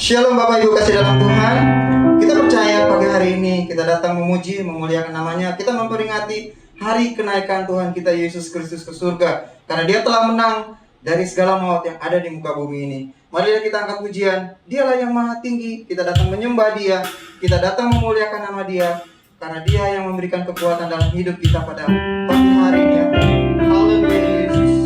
Shalom Bapak Ibu kasih dalam Tuhan. Kita percaya pagi hari ini kita datang memuji, memuliakan namanya. Kita memperingati hari kenaikan Tuhan kita Yesus Kristus ke surga. Karena dia telah menang dari segala maut yang ada di muka bumi ini. Marilah kita angkat pujian. Dialah yang maha tinggi. Kita datang menyembah dia. Kita datang memuliakan nama dia. Karena dia yang memberikan kekuatan dalam hidup kita pada pagi hari ini. Haleluya Yesus.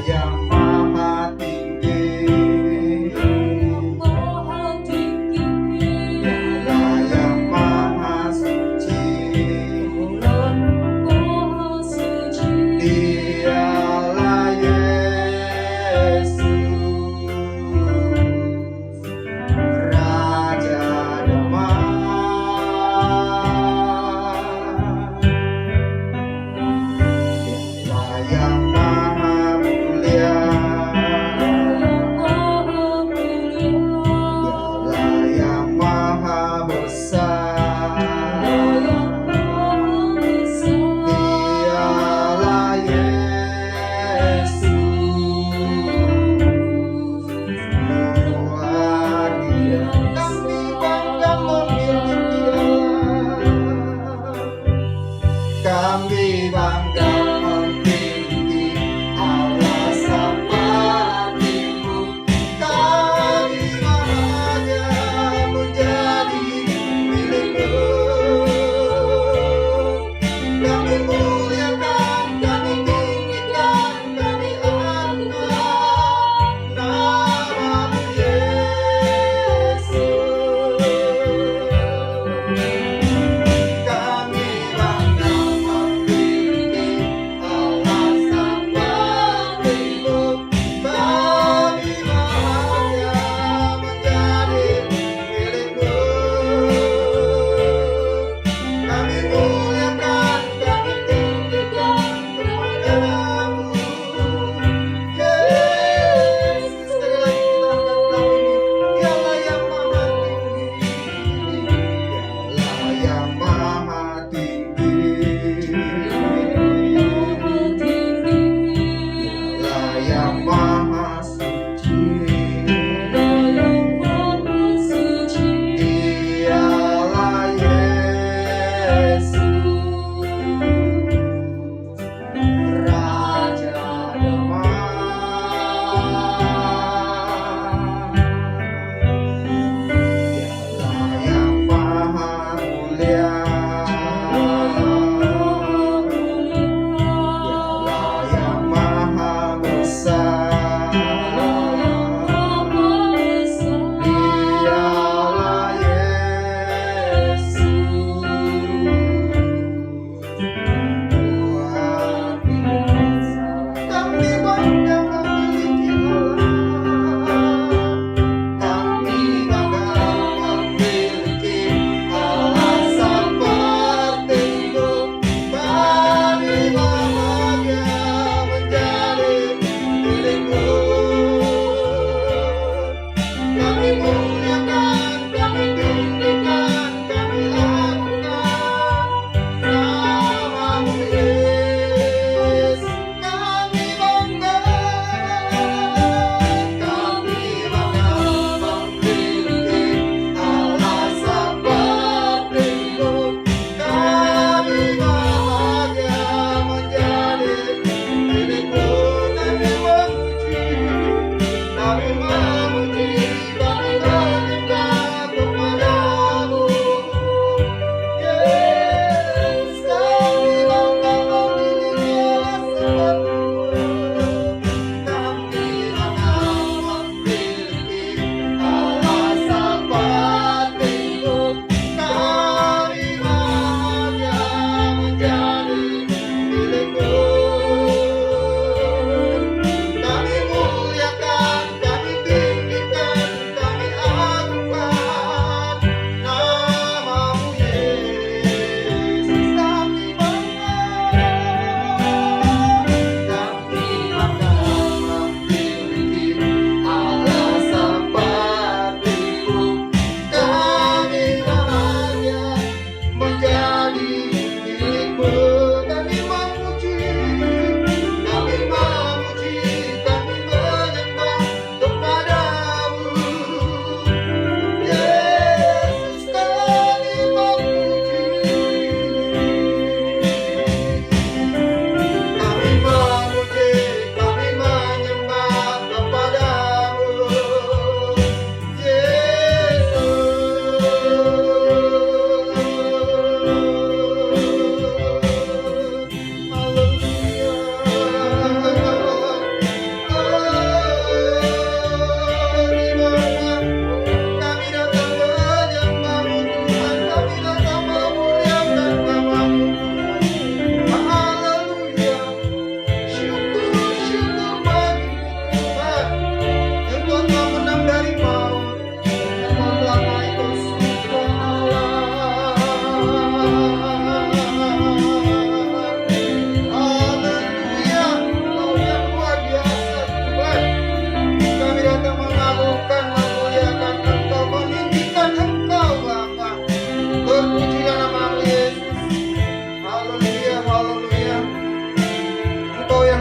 Yang maha tinggi,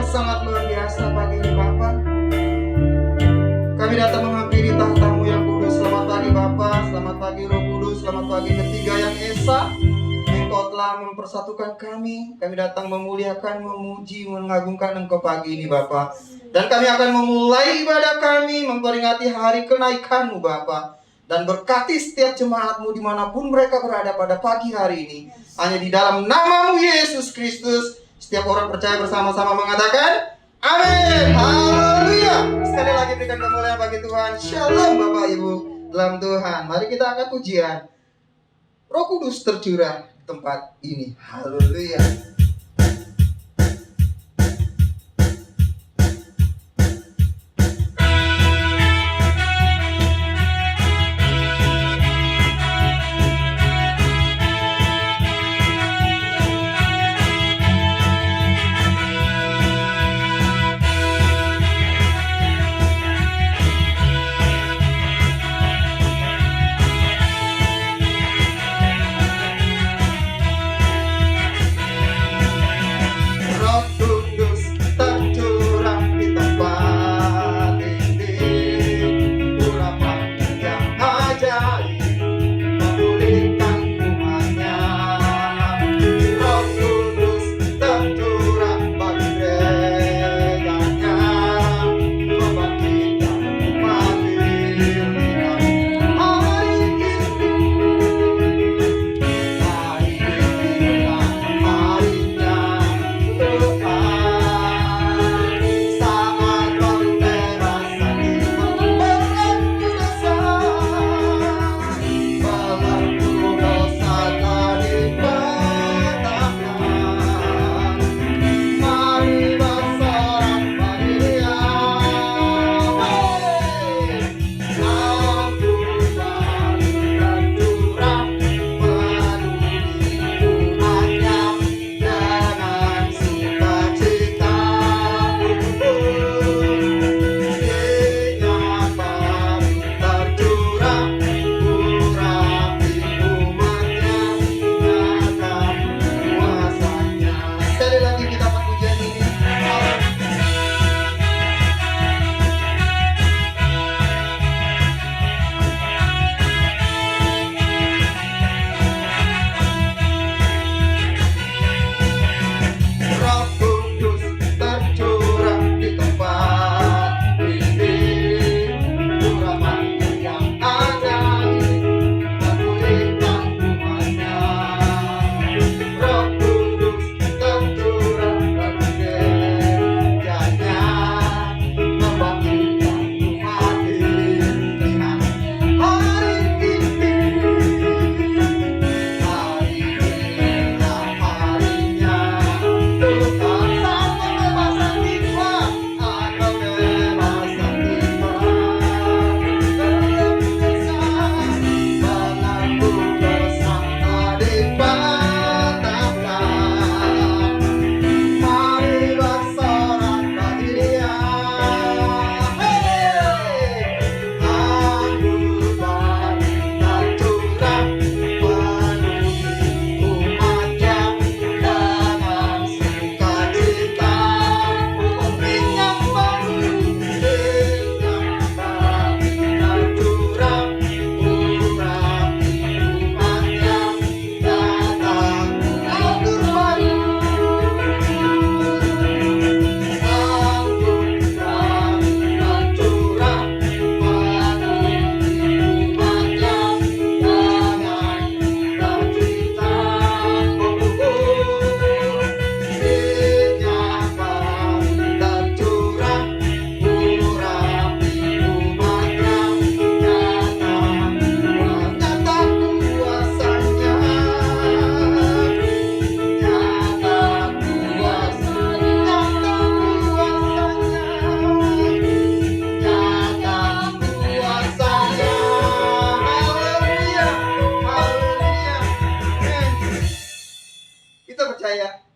sangat luar biasa pagi ini Bapa. Kami datang menghampiri tahta-Mu yang kudus. Selamat pagi Bapa, selamat pagi Roh Kudus, selamat pagi ketiga yang esa. Engkau telah mempersatukan kami. Kami datang memuliakan, memuji, mengagungkan Engkau pagi ini Bapa. Dan kami akan memulai ibadah kami memperingati hari kenaikan-Mu Bapa. Dan berkati setiap jemaat-Mu dimanapun mereka berada pada pagi hari ini. Hanya di dalam nama-Mu Yesus Kristus. Setiap orang percaya bersama-sama mengatakan amin. Haleluya. Sekali lagi berikan kemuliaan bagi Tuhan. Shalom Bapak Ibu dalam Tuhan. Mari kita angkat pujian. Roh Kudus tercurah di tempat ini. Haleluya.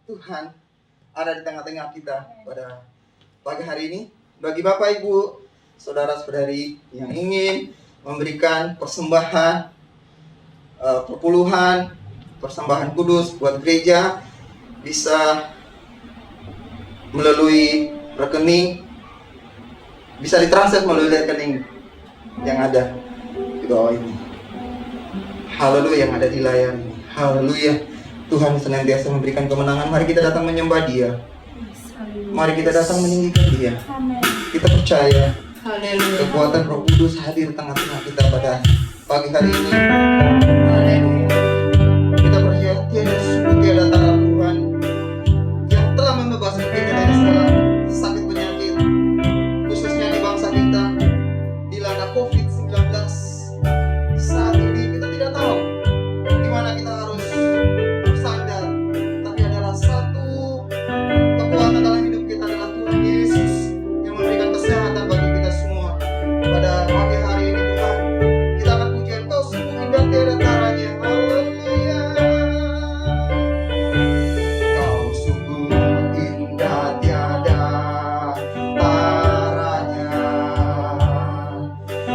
Tuhan ada di tengah-tengah kita pada pagi hari ini. Bagi Bapak Ibu, saudara-saudari yang ingin memberikan persembahan perpuluhan, persembahan kudus buat gereja, bisa melalui rekening, bisa ditransfer melalui rekening yang ada di bawah ini. Haleluya, yang ada di layar ini. Haleluya. Tuhan senantiasa memberikan kemenangan. Mari kita datang menyembah Dia. Mari kita datang meninggikan Dia. Kita percaya kekuatan Roh Kudus hadir tengah-tengah kita pada pagi hari ini. Kita percaya tiada tanda Tuhan yang telah membebaskan kita dari segala sakit penyakit, khususnya di bangsa kita dilanda COVID-19. Saat ini kita tidak tahu di mana kita harus bersandar, tapi adalah satu kekuatan dalam hidup kita adalah Tuhan Yesus yang memberikan kesehatan bagi kita semua. Pada pagi hari ini Tuhan, kita akan puji Engkau sungguh indah tiada taranya. Haleluya. Kau sungguh indah tiada taranya,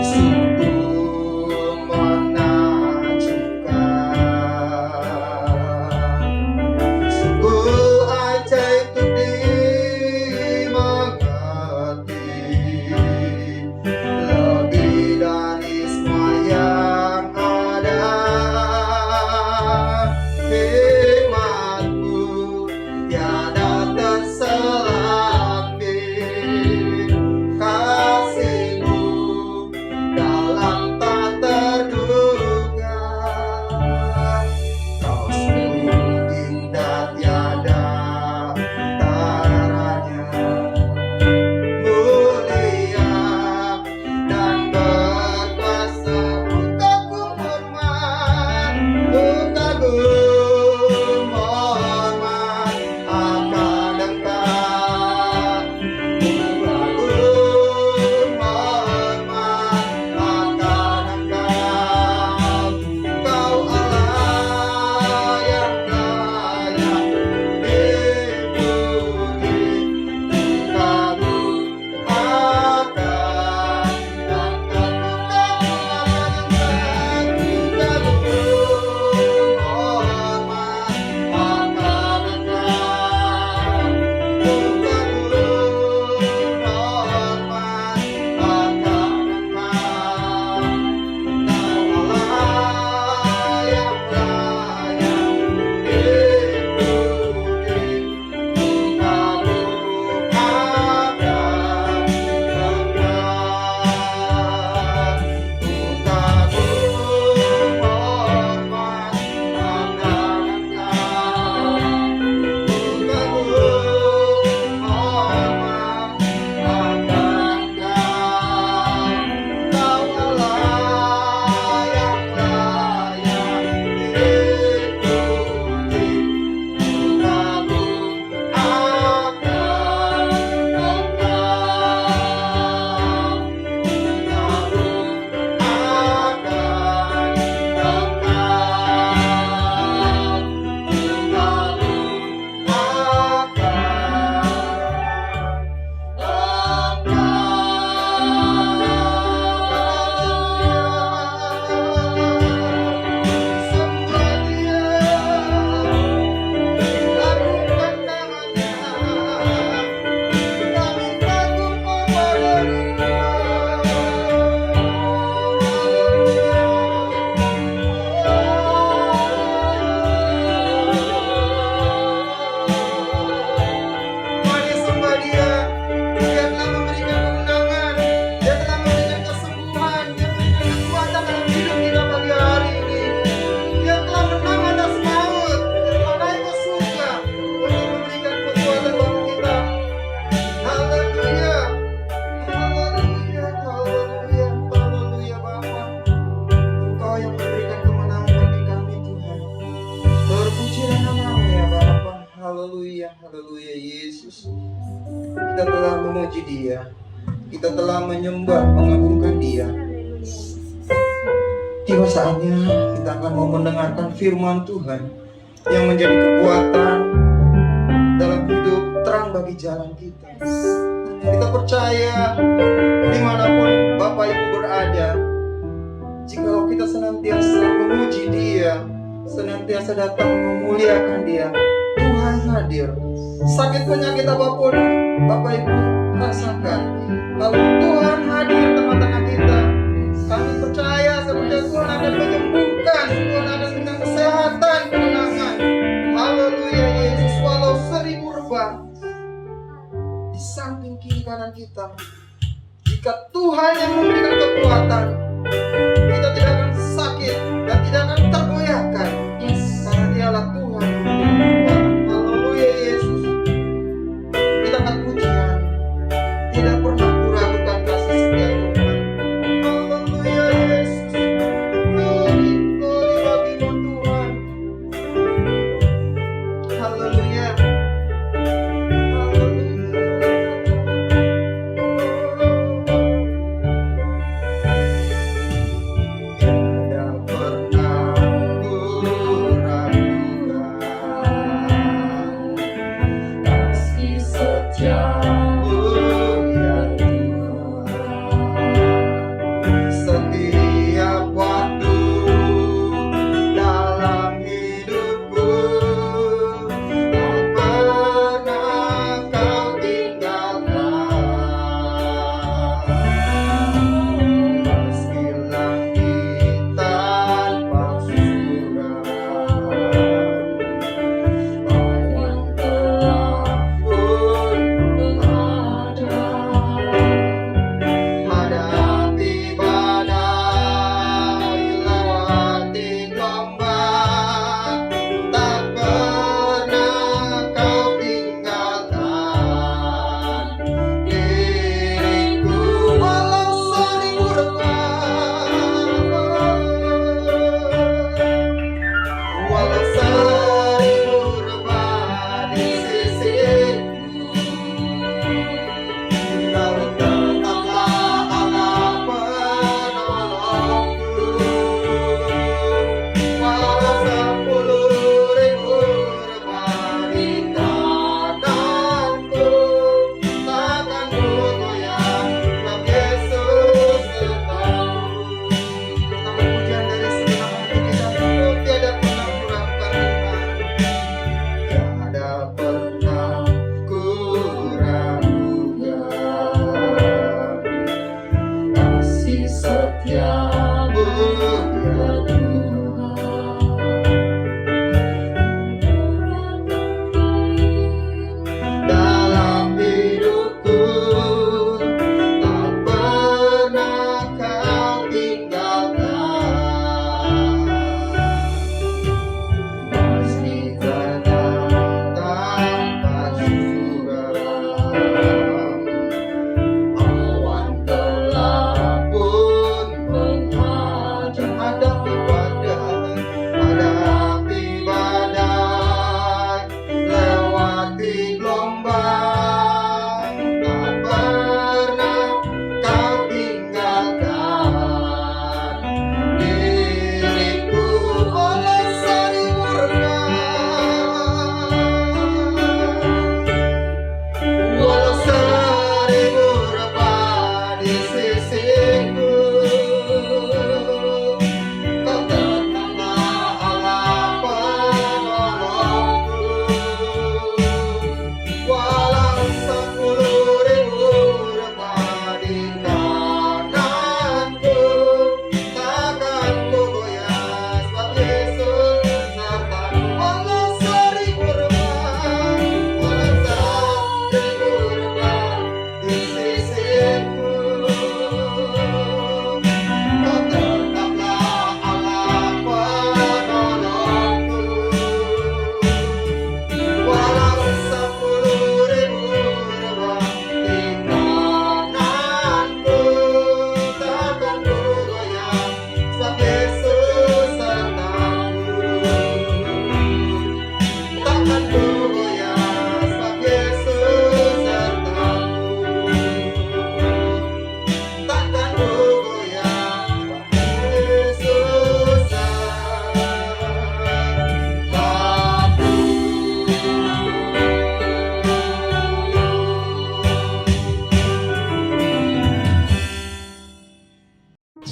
sungguh menakjubkan, sungguh ajaib untuk dimengerti, lebih dari semua yang ada. Firman-Mu tiada terselambir, kasih-Mu dalam tak terduga. Kau sungguh indah tiada taranya, mulia dan berkuasa. Ku kagum hormat, ku kagum hormat akan Engkau. Ku kagum hormat akan Engkau. Kau Allah yang layak dipuji. Ku kagum akan Engkau. Mari sembah Dia. Dia telah memberikan kemenangan, Dia telah memberikan kesembuhan, Dia memberikan kekuatan dalam hidup kita pagi hari ini. Dia telah menang atas maut, Dia telah naik ke surga untuk memberikan kekuatan bagi kita. Haleluya, haleluya, haleluya, haleluya Bapa. Engkau yang memberikan kemenangan bagi kami Tuhan. Terpujilah nama-Mu ya Bapa. Haleluya, haleluya Yesus. Kita telah memuji Dia, kita telah menyembah, mengagungkan Dia. Tiba saatnya kita akan mau mendengarkan firman Tuhan yang menjadi kekuatan dalam hidup, terang bagi jalan kita. Kita percaya dimanapun Bapak Ibu berada, jikalau kita senantiasa memuji Dia, senantiasa datang memuliakan Dia, Tuhan hadir. Sakit penyakit apapun Bapak Ibu rasakan, kalau Tuhan hadir di tengah-tengah kita, kami percaya sebenarnya Tuhan akan menyembuhkan, Tuhan akan berikan kesehatan, kemenangan. Haleluya Yesus. Walau 1000 rebah di samping kiri kanan kita, jika Tuhan yang memberikan kekuatan, kita tidak akan sakit dan tidak akan tergoyahkan, karena Dialah Tuhan yang memberikan kekuatan. Haleluya Yesus. Kita akan pujian, tidak pernah kuragukan kasih setia Tuhan. Haleluya Yesus. Glory bagimu Tuhan. Haleluya.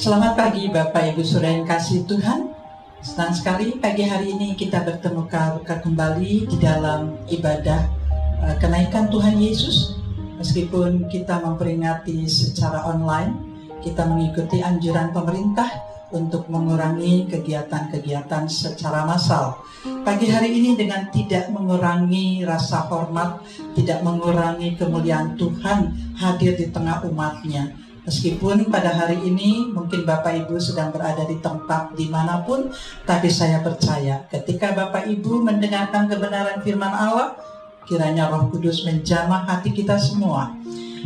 Selamat pagi Bapak Ibu Saudara yang kasih Tuhan. Senang sekali pagi hari ini kita bertemu kembali di dalam ibadah kenaikan Tuhan Yesus. Meskipun kita memperingati secara online, kita mengikuti anjuran pemerintah untuk mengurangi kegiatan-kegiatan secara massal. Pagi hari ini dengan tidak mengurangi rasa hormat, tidak mengurangi kemuliaan Tuhan hadir di tengah umatnya. Meskipun pada hari ini mungkin Bapak Ibu sedang berada di tempat dimanapun, tapi saya percaya ketika Bapak Ibu mendengarkan kebenaran firman Allah, kiranya Roh Kudus menjamah hati kita semua.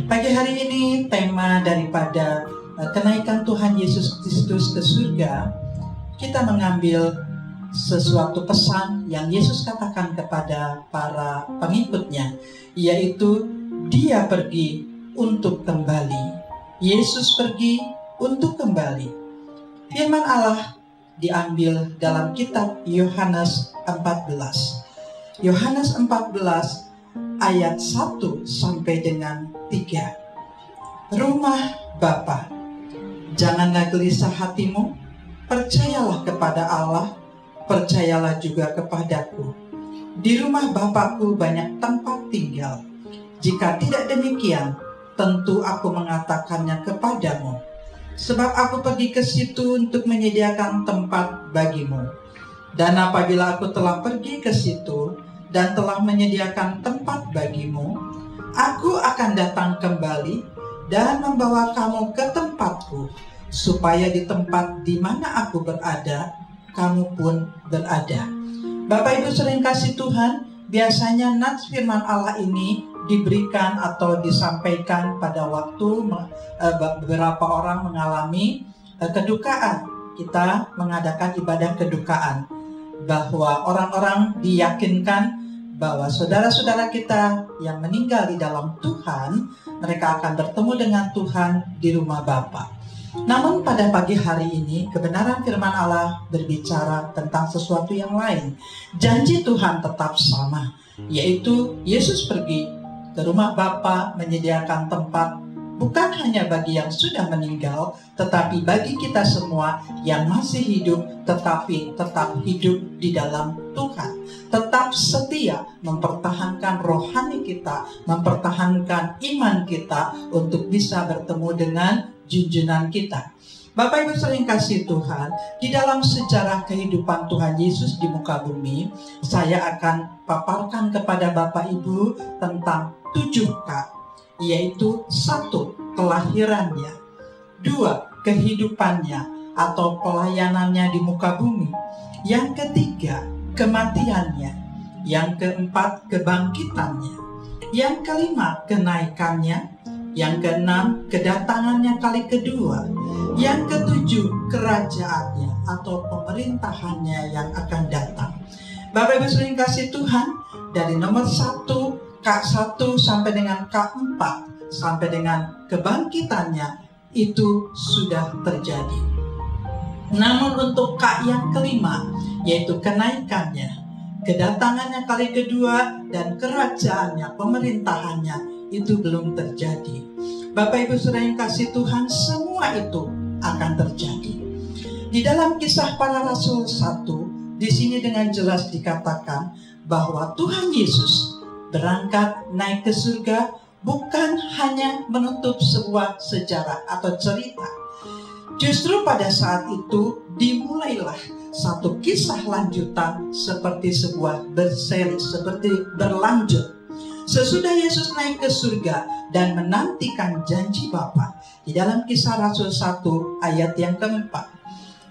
Pagi hari ini tema daripada kenaikan Tuhan Yesus Kristus ke surga, kita mengambil sesuatu pesan yang Yesus katakan kepada para pengikutnya, yaitu Dia pergi untuk kembali. Yesus pergi untuk kembali. Firman Allah diambil dalam kitab Yohanes 14. Yohanes 14 ayat 1 sampai dengan 3. Rumah Bapa, janganlah gelisah hatimu, percayalah kepada Allah, percayalah juga kepadaku. Di rumah Bapakku banyak tempat tinggal. Jika tidak demikian, tentu aku mengatakannya kepadamu. Sebab aku pergi ke situ untuk menyediakan tempat bagimu. Dan apabila aku telah pergi ke situ dan telah menyediakan tempat bagimu, aku akan datang kembali dan membawa kamu ke tempatku, supaya di tempat di mana aku berada, kamu pun berada. Bapak Ibu sering kasih Tuhan, biasanya nats firman Allah ini diberikan atau disampaikan pada waktu beberapa orang mengalami kedukaan. Kita mengadakan ibadah kedukaan, bahwa orang-orang diyakinkan bahwa saudara-saudara kita yang meninggal di dalam Tuhan, mereka akan bertemu dengan Tuhan di rumah Bapa. Namun pada pagi hari ini kebenaran firman Allah berbicara tentang sesuatu yang lain. Janji Tuhan tetap sama, yaitu Yesus pergi ke rumah Bapa menyediakan tempat, bukan hanya bagi yang sudah meninggal, tetapi bagi kita semua yang masih hidup, tetapi tetap hidup di dalam Tuhan, tetap setia mempertahankan rohani kita, mempertahankan iman kita untuk bisa bertemu dengan junjungan kita. Bapak Ibu sering kasih Tuhan, di dalam sejarah kehidupan Tuhan Yesus di muka bumi, saya akan paparkan kepada Bapak Ibu tentang 7K, yaitu 1. Kelahirannya, 2. Kehidupannya atau pelayanannya di muka bumi, yang ketiga kematiannya, yang keempat kebangkitannya, yang kelima kenaikannya, yang keenam kedatangannya kali kedua, yang ketujuh kerajaannya atau pemerintahannya yang akan datang. Bapak Ibu sering kasih Tuhan, dari nomor 1 K1 sampai dengan K4 sampai dengan kebangkitannya itu sudah terjadi. Namun untuk K yang kelima, yaitu kenaikannya, kedatangannya kali kedua, dan kerajaannya, pemerintahannya, itu belum terjadi. Bapak Ibu saudara yang kasih Tuhan, semua itu akan terjadi. Di dalam Kisah Para Rasul 1, di sini dengan jelas dikatakan bahwa Tuhan Yesus berangkat naik ke surga bukan hanya menutup sebuah sejarah atau cerita. Justru pada saat itu dimulailah satu kisah lanjutan seperti sebuah berseri, seperti berlanjut. Sesudah Yesus naik ke surga dan menantikan janji Bapa, di dalam Kisah Rasul 1 ayat yang keempat,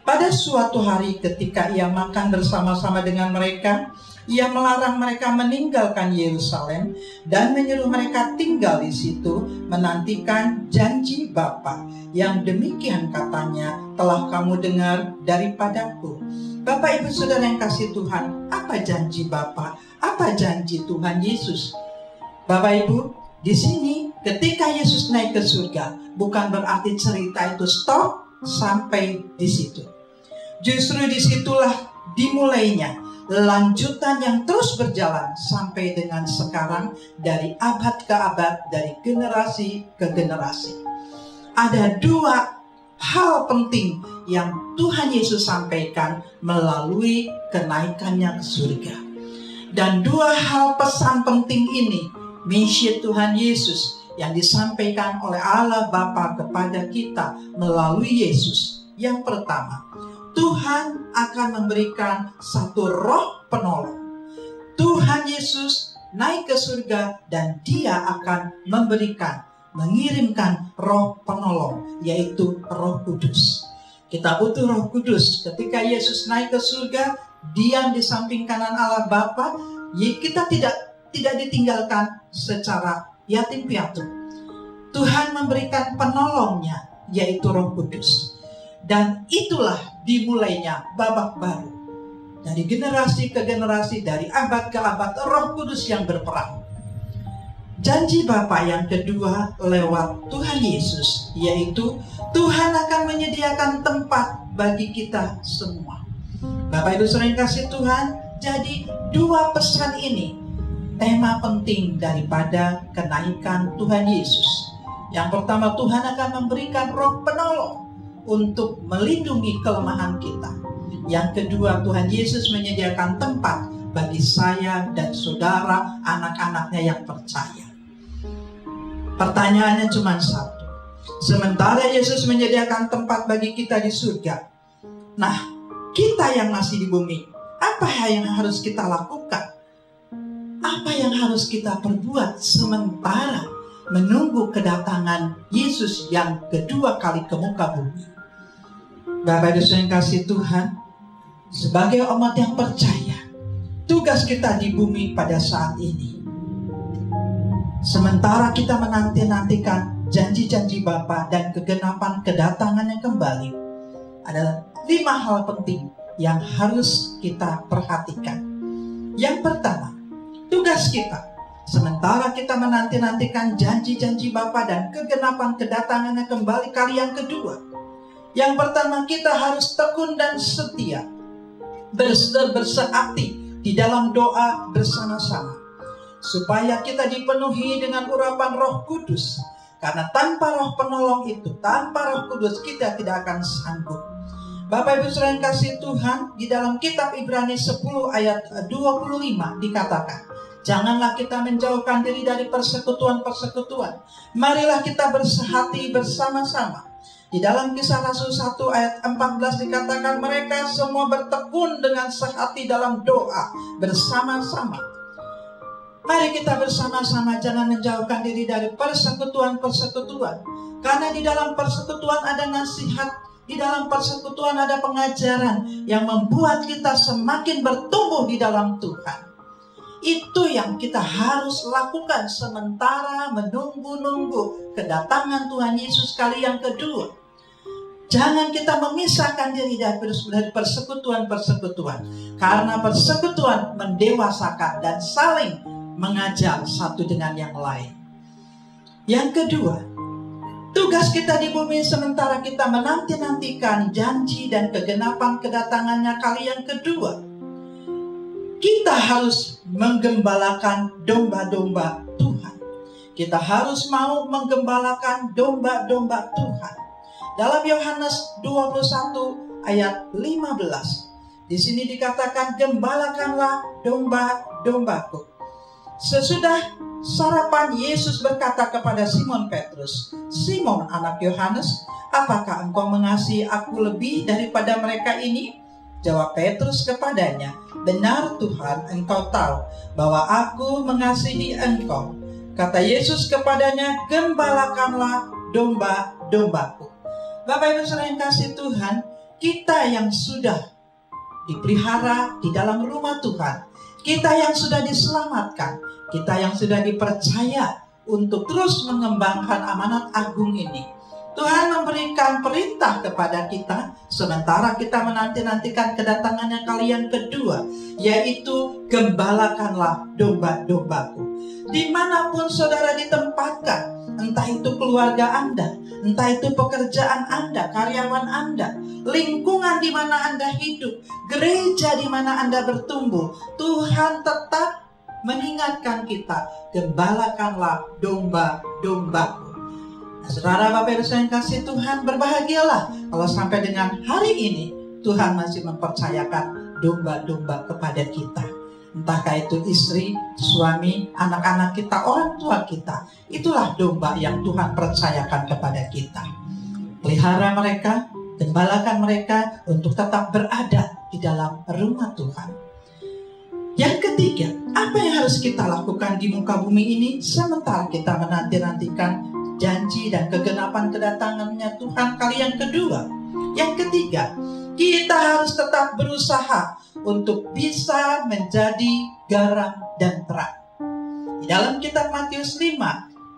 pada suatu hari ketika ia makan bersama-sama dengan mereka, ia melarang mereka meninggalkan Yerusalem dan menyuruh mereka tinggal di situ menantikan janji Bapa, yang demikian katanya telah kamu dengar daripadaku. Bapak Ibu saudara yang kasih Tuhan, apa janji Bapa? Apa janji Tuhan Yesus? Bapak Ibu, di sini ketika Yesus naik ke surga, bukan berarti cerita itu stop sampai di situ. Justru disitulah dimulainya lanjutan yang terus berjalan sampai dengan sekarang, dari abad ke abad, dari generasi ke generasi. Ada 2 hal penting yang Tuhan Yesus sampaikan melalui kenaikannya ke surga. Dan dua hal pesan penting ini, misi Tuhan Yesus yang disampaikan oleh Allah Bapa kepada kita melalui Yesus. Yang pertama, Tuhan akan memberikan satu roh penolong. Tuhan Yesus naik ke surga dan Dia akan mengirimkan roh penolong, yaitu Roh Kudus. Kita butuh Roh Kudus. Ketika Yesus naik ke surga, diam di samping kanan Allah Bapa, kita tidak ditinggalkan secara yatim piatu. Tuhan memberikan penolongnya, yaitu Roh Kudus. Dan itulah dimulainya babak baru. Dari generasi ke generasi, dari abad ke abad, Roh Kudus yang berperang. Janji Bapa yang kedua lewat Tuhan Yesus, yaitu Tuhan akan menyediakan tempat bagi kita semua. Bapak Ibu saudara yang kasih Tuhan, jadi dua pesan ini tema penting daripada kenaikan Tuhan Yesus. Yang pertama, Tuhan akan memberikan roh penolong untuk melindungi kelemahan kita. Yang kedua, Tuhan Yesus menyediakan tempat bagi saya dan saudara, anak-anaknya yang percaya. Pertanyaannya cuma satu. Sementara Yesus menyediakan tempat bagi kita di surga, nah, kita yang masih di bumi, apa yang harus kita lakukan? Apa yang harus kita perbuat sementara menunggu kedatangan Yesus yang kedua kali ke muka bumi? Bapak Ibu yang kasih Tuhan, sebagai umat yang percaya, tugas kita di bumi pada saat ini, sementara kita menanti-nantikan janji-janji Bapa dan kegenapan kedatangannya kembali, ada 5 hal penting yang harus kita perhatikan. Yang pertama, tugas kita, sementara kita menanti-nantikan janji-janji Bapa dan kegenapan kedatangannya kembali kali yang kedua. Yang pertama, kita harus tekun dan setia, bersehati di dalam doa bersama-sama, supaya kita dipenuhi dengan urapan Roh Kudus. Karena tanpa roh penolong itu, tanpa Roh Kudus, kita tidak akan sanggup. Bapak Ibu saudara yang kasih Tuhan, di dalam kitab Ibrani 10 ayat 25 dikatakan, janganlah kita menjauhkan diri dari persekutuan-persekutuan. Marilah kita bersehati bersama-sama. Di dalam Kisah Rasul 1 ayat 14 dikatakan, mereka semua bertekun dengan sehati dalam doa bersama-sama. Mari kita bersama-sama jangan menjauhkan diri dari persekutuan-persekutuan. Karena di dalam persekutuan ada nasihat, di dalam persekutuan ada pengajaran yang membuat kita semakin bertumbuh di dalam Tuhan. Itu yang kita harus lakukan sementara menunggu kedatangan Tuhan Yesus kali yang kedua. Jangan kita memisahkan diri dari persekutuan-persekutuan. Karena persekutuan mendewasakan dan saling mengajar satu dengan yang lain. Yang kedua, tugas kita di bumi sementara kita menanti-nantikan janji dan kegenapan kedatangannya kali yang kedua, kita harus menggembalakan domba-domba Tuhan. Kita harus mau menggembalakan domba-domba Tuhan. Dalam Yohanes 21 ayat 15, di sini dikatakan, gembalakanlah domba-dombaku. Sesudah sarapan, Yesus berkata kepada Simon Petrus, Simon anak Yohanes, apakah engkau mengasihi aku lebih daripada mereka ini? Jawab Petrus kepadanya, benar Tuhan, engkau tahu bahwa aku mengasihi engkau. Kata Yesus kepadanya, gembalakanlah domba-dombaku. Bapak Ibu saudara yang kasih Tuhan, kita yang sudah dipelihara di dalam rumah Tuhan, kita yang sudah diselamatkan, kita yang sudah dipercaya untuk terus mengembangkan amanat agung ini, Tuhan memberikan perintah kepada kita sementara kita menanti-nantikan kedatangannya kali yang kedua, yaitu gembalakanlah domba-dombaku. Dimanapun saudara ditempatkan, entah itu keluarga Anda, entah itu pekerjaan Anda, karyawan Anda, lingkungan di mana Anda hidup, gereja di mana Anda bertumbuh, Tuhan tetap mengingatkan kita, gembalakanlah domba-dombaku. Nah, saudara Bapak Ibu yang kasih Tuhan, berbahagialah kalau sampai dengan hari ini Tuhan masih mempercayakan domba-domba kepada kita. Entahkah itu istri, suami, anak-anak kita, orang tua kita. Itulah domba yang Tuhan percayakan kepada kita. Pelihara mereka, gembalakan mereka untuk tetap berada di dalam rumah Tuhan. Yang ketiga, apa yang harus kita lakukan di muka bumi ini sementara kita menanti-nantikan janji dan kegenapan kedatangannya Tuhan kali yang kedua? Yang ketiga, kita harus tetap berusaha untuk bisa menjadi garam dan terang. Di dalam kitab Matius 5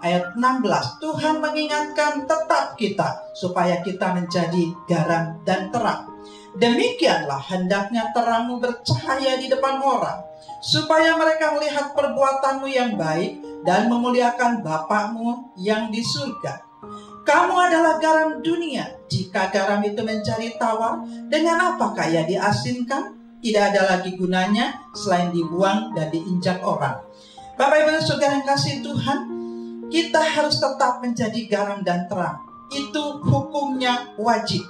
ayat 16, Tuhan mengingatkan tetap kita supaya kita menjadi garam dan terang. Demikianlah hendaknya terangmu bercahaya di depan orang, supaya mereka melihat perbuatanmu yang baik dan memuliakan Bapa-mu yang di surga. Kamu adalah garam dunia. Jika garam itu menjadi tawar, dengan apakah ia diasinkan? Tidak ada lagi gunanya selain dibuang dan diinjak orang. Bapak Ibu Saudara yang kasih Tuhan, kita harus tetap menjadi garam dan terang. Itu hukumnya wajib.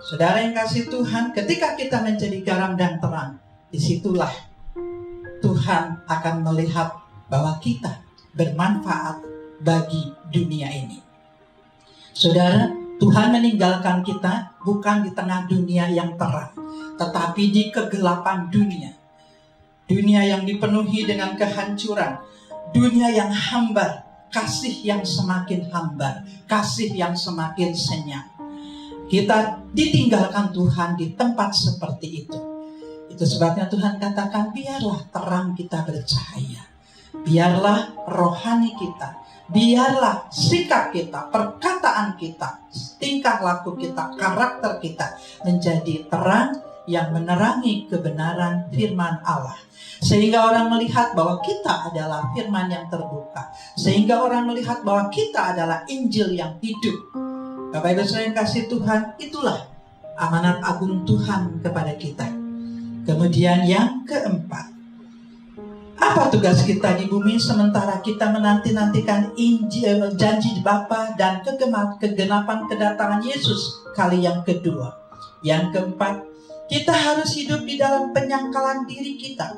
Saudara yang kasih Tuhan, ketika kita menjadi garam dan terang, disitulah Tuhan akan melihat bahwa kita bermanfaat bagi dunia ini. Saudara, Tuhan meninggalkan kita bukan di tengah dunia yang terang, tetapi di kegelapan dunia. Dunia yang dipenuhi dengan kehancuran, dunia yang hambar, kasih yang semakin hambar, kasih yang semakin senyap. Kita ditinggalkan Tuhan di tempat seperti itu. Itu sebabnya Tuhan katakan, biarlah terang kita bercahaya. Biarlah rohani kita, biarlah sikap kita, perkataan kita, tingkah laku kita, karakter kita menjadi terang yang menerangi kebenaran firman Allah. Sehingga orang melihat bahwa kita adalah firman yang terbuka. Sehingga orang melihat bahwa kita adalah Injil yang hidup. Bapak Ibu yang kasih Tuhan, itulah amanat agung Tuhan kepada kita. Kemudian yang keempat, apa tugas kita di bumi sementara kita menanti-nantikan Injil, janji Bapa dan kegenapan kedatangan Yesus kali yang kedua? Yang keempat, kita harus hidup di dalam penyangkalan diri kita.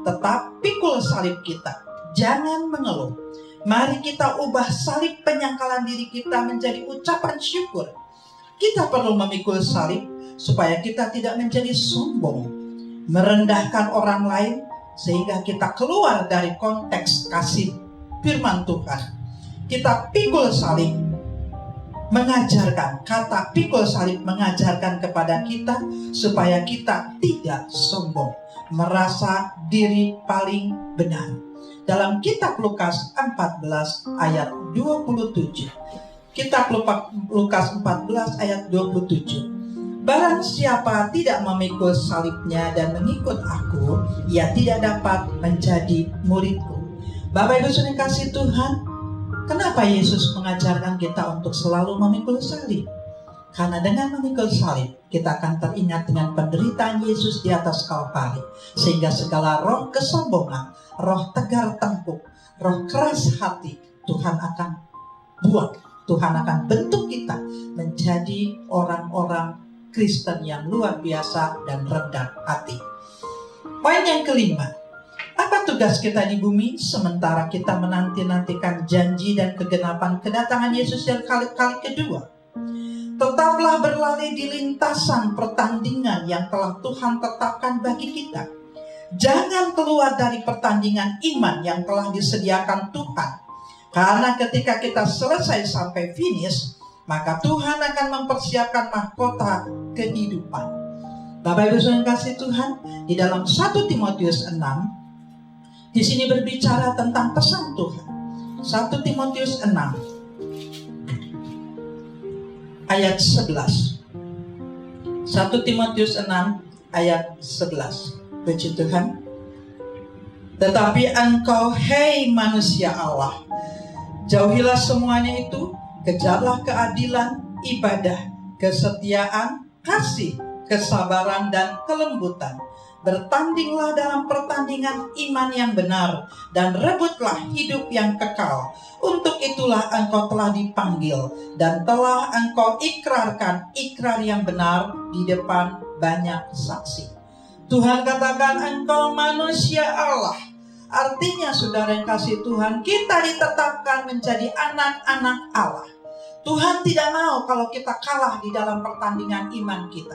Tetap pikul salib kita, jangan mengeluh. Mari kita ubah salib penyangkalan diri kita menjadi ucapan syukur. Kita perlu memikul salib supaya kita tidak menjadi sombong, merendahkan orang lain, sehingga kita keluar dari konteks kasih firman Tuhan. Kita pikul salib mengajarkan, kata pikul salib mengajarkan kepada kita supaya kita tidak sombong, merasa diri paling benar. Dalam kitab Lukas 14 ayat 27. Kitab Lukas 14 ayat 27. Barang siapa tidak memikul salibnya dan mengikut aku, ia tidak dapat menjadi muridku. Bapak Ibu yang kasih Tuhan, kenapa Yesus mengajarkan kita untuk selalu memikul salib? Karena dengan memikul salib, kita akan teringat dengan penderitaan Yesus di atas Kalvari. Sehingga segala roh kesombongan, roh tegar tengkuk, roh keras hati, Tuhan akan buang. Tuhan akan bentuk kita menjadi orang-orang Kristen yang luar biasa dan rendah hati. Poin yang kelima, apa tugas kita di bumi sementara kita menanti-nantikan janji dan kegenapan kedatangan Yesus yang kali kedua? Tetaplah berlari di lintasan pertandingan yang telah Tuhan tetapkan bagi kita. Jangan keluar dari pertandingan iman yang telah disediakan Tuhan. Karena ketika kita selesai sampai finish, maka Tuhan akan mempersiapkan mahkota kehidupan. Bapak Ibu yang kasih Tuhan, di dalam 1 Timotius 6, di sini berbicara tentang pesan Tuhan. 1 Timotius 6 ayat 11. 1 Timotius 6 ayat 11. Puji Tuhan. Tetapi engkau, hei manusia Allah, jauhilah semuanya itu, kejarlah keadilan, ibadah, kesetiaan, kasih, kesabaran, dan kelembutan. Bertandinglah dalam pertandingan iman yang benar dan rebutlah hidup yang kekal. Untuk itulah engkau telah dipanggil dan telah engkau ikrarkan ikrar yang benar di depan banyak saksi. Tuhan katakan engkau manusia Allah. Artinya saudara yang kasih Tuhan, kita ditetapkan menjadi anak-anak Allah. Tuhan tidak mau kalau kita kalah di dalam pertandingan iman kita.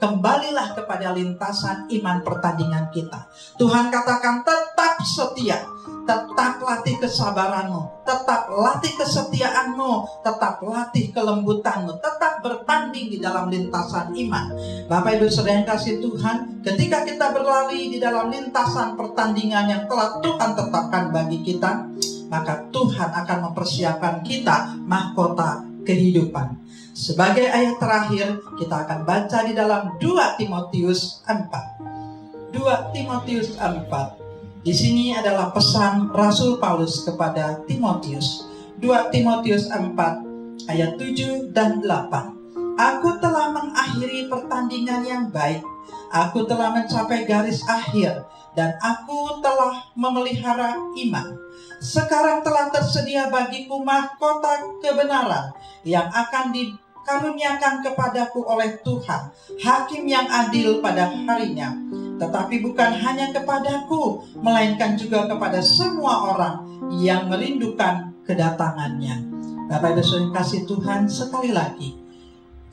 Kembalilah kepada lintasan iman pertandingan kita. Tuhan katakan tetap setia, tetap latih kesabaranmu, tetap latih kesetiaanmu, tetap latih kelembutanmu, tetap bertanding di dalam lintasan iman. Bapak Ibu Saudara yang kasih Tuhan, ketika kita berlari di dalam lintasan pertandingan yang telah Tuhan tetapkan bagi kita, maka Tuhan akan mempersiapkan kita mahkota kehidupan. Sebagai ayat terakhir, kita akan baca di dalam 2 Timotius 4. 2 Timotius 4. Di sini adalah pesan Rasul Paulus kepada Timotius. 2 Timotius 4 ayat 7 dan 8. Aku telah mengakhiri pertandingan yang baik. Aku telah mencapai garis akhir dan aku telah memelihara iman. Sekarang telah tersedia bagiku mahkota kebenaran yang akan dikaruniakan kepadaku oleh Tuhan, Hakim yang adil pada harinya. Tetapi bukan hanya kepadaku, melainkan juga kepada semua orang yang merindukan kedatangannya. Bapak Ibu Saudara kasih Tuhan, sekali lagi,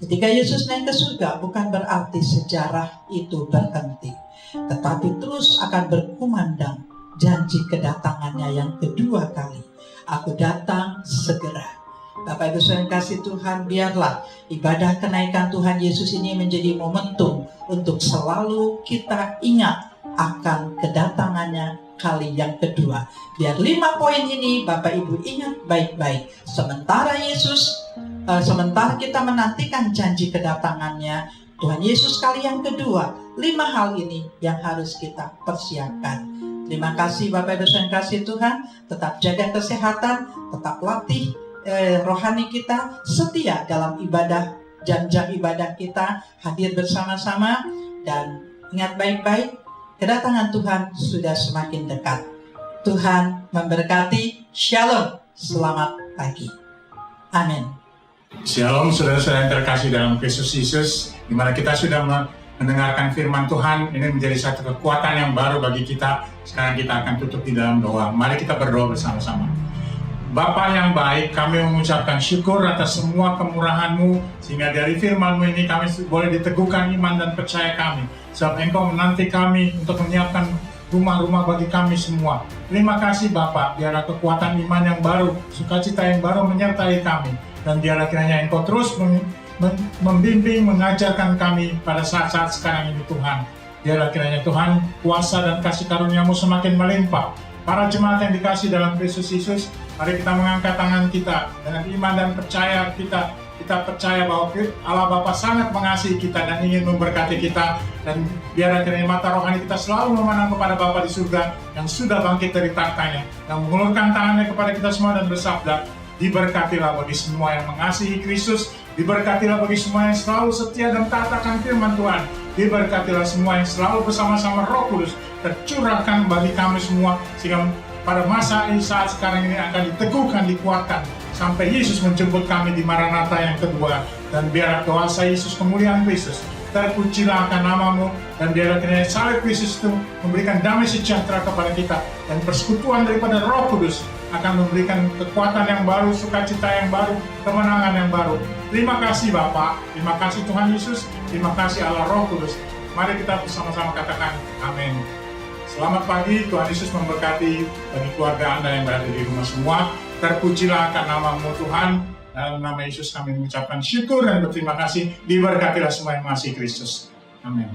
ketika Yesus naik ke surga bukan berarti sejarah itu berhenti, tetapi terus akan berkumandang janji kedatangannya yang kedua kali. Aku datang segera. Bapak Ibu Saudara kasih Tuhan, biarlah ibadah kenaikan Tuhan Yesus ini menjadi momentum untuk selalu kita ingat akan kedatangannya kali yang kedua. Biar 5 poin ini Bapak Ibu ingat baik-baik. Sementara kita menantikan janji kedatangannya Tuhan Yesus kali yang kedua, 5 hal ini yang harus kita persiapkan. Terima kasih Bapak Ibu Saudara kasih Tuhan. Tetap jaga kesehatan, tetap latih rohani kita, setia dalam ibadah, jam-jam ibadah kita, hadir bersama-sama, dan ingat baik-baik, kedatangan Tuhan sudah semakin dekat. Tuhan memberkati. Shalom. Selamat pagi. Amin. Shalom saudara-saudara yang terkasih dalam Kristus Yesus, di mana kita sudah mendengarkan firman Tuhan. Ini menjadi satu kekuatan yang baru bagi kita. Sekarang kita akan tutup di dalam doa. Mari kita berdoa bersama-sama. Bapa yang baik, kami mengucapkan syukur atas semua kemurahan-Mu, sehingga dari firman-Mu ini kami boleh diteguhkan iman dan percaya kami. Sebab Engkau menanti kami untuk menyiapkan rumah-rumah bagi kami semua. Terima kasih Bapa, biarlah kekuatan iman yang baru, sukacita yang baru menyertai kami. Dan biarlah kiranya Engkau terus membimbing, mengajarkan kami pada saat-saat sekarang ini Tuhan. Biarlah kiranya Tuhan, kuasa dan kasih karunia-Mu semakin melimpah. Para jemaat yang dikasih dalam Kristus Yesus, mari kita mengangkat tangan kita dengan iman dan percaya kita. Kita percaya bahwa Allah Bapa sangat mengasihi kita dan ingin memberkati kita. Dan biarlah kiranya mata rohani kita selalu memandang kepada Bapa di surga yang sudah bangkit dari tahtanya, yang mengulurkan tangannya kepada kita semua dan bersabda, diberkatilah bagi semua yang mengasihi Kristus, diberkatilah bagi semua yang selalu setia dan taat akan firman Tuhan, diberkatilah semua yang selalu bersama-sama Roh Kudus tercurahkan bagi kami semua, sehingga pada masa ini saat sekarang ini akan diteguhkan, dikuatkan sampai Yesus menjemput kami di Maranatha yang kedua. Dan biarlah kuasa Yesus, kemuliaan Kristus, terpujilah akan nama-Mu, dan biarlah kiranya salib Kristus itu memberikan damai sejahtera kepada kita, dan persekutuan daripada Roh Kudus akan memberikan kekuatan yang baru, sukacita yang baru, kemenangan yang baru. Terima kasih Bapa, terima kasih Tuhan Yesus, terima kasih Allah Roh Kudus. Mari kita bersama-sama katakan amin. Selamat pagi, Tuhan Yesus memberkati bagi keluarga Anda yang berada di rumah semua. Terpujilah akan nama-Mu Tuhan. Dalam nama Yesus kami mengucapkan syukur dan berterima kasih. Diberkatilah semua yang mengasihi Kristus. Amin.